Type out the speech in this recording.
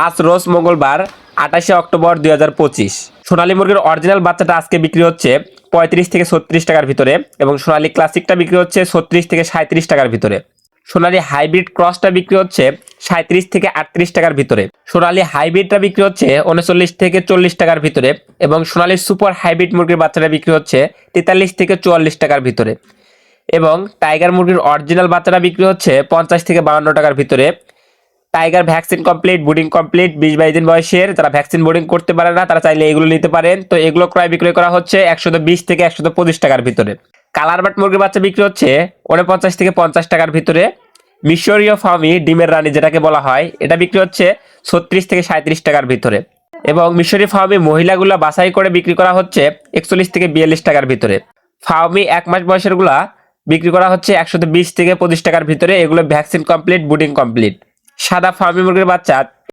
আজ রোজ মঙ্গলবার 28 অক্টোবর 2025। সোনালী মুরগির অরিজিনাল বাচ্চাটা আজকে বিক্রি হচ্ছে 35 থেকে 36 টাকার ভিতরে এবং সোনালী ক্লাসিকটা বিক্রি হচ্ছে 36 থেকে 37 টাকার ভিতরে। সোনালী হাইব্রিড ক্রসটা বিক্রি হচ্ছে 37 থেকে 38 টাকার ভিতরে। সোনালী হাইব্রিডটা বিক্রি হচ্ছে 39 থেকে 40 টাকার ভিতরে এবং সোনালী সুপার হাইব্রিড মুরগির বাচ্চাটা বিক্রি হচ্ছে 43 থেকে 44 টাকার ভিতরে এবং টাইগার মুরগির অরিজিনাল বাচ্চাটা বিক্রি হচ্ছে 50 থেকে 52 টাকার ভিতরে। টাইগার ভ্যাকসিন কমপ্লিট, বুডিং কমপ্লিট, 20-22 দিন বয়সের, যারা ভ্যাকসিন বোর্ডিং করতে পারে না তারা চাইলে এগুলো নিতে পারেন। তো এগুলো ক্রয় বিক্রয় করা হচ্ছে 120 থেকে 125 টাকার ভিতরে। কালার বাট মুরগির বাচ্চা বিক্রি হচ্ছে 49 থেকে 50 টাকার ভিতরে। মিশরীয় ফার্মি ডিমের রানী যেটাকে বলা হয়, এটা বিক্রি হচ্ছে 36 থেকে 37 টাকার ভিতরে এবং মিশরীয় ফার্মি মহিলাগুলো বাছাই করে বিক্রি করা হচ্ছে 41 থেকে 42 টাকার ভিতরে। ফার্মি 1 মাস বয়সের গুলা বিক্রি করা হচ্ছে 120 থেকে 25 টাকার ভিতরে। এগুলো ভ্যাকসিন কমপ্লিট, বুডিং কমপ্লিট। সাদা ফার্মি মুরগির বাচ্চা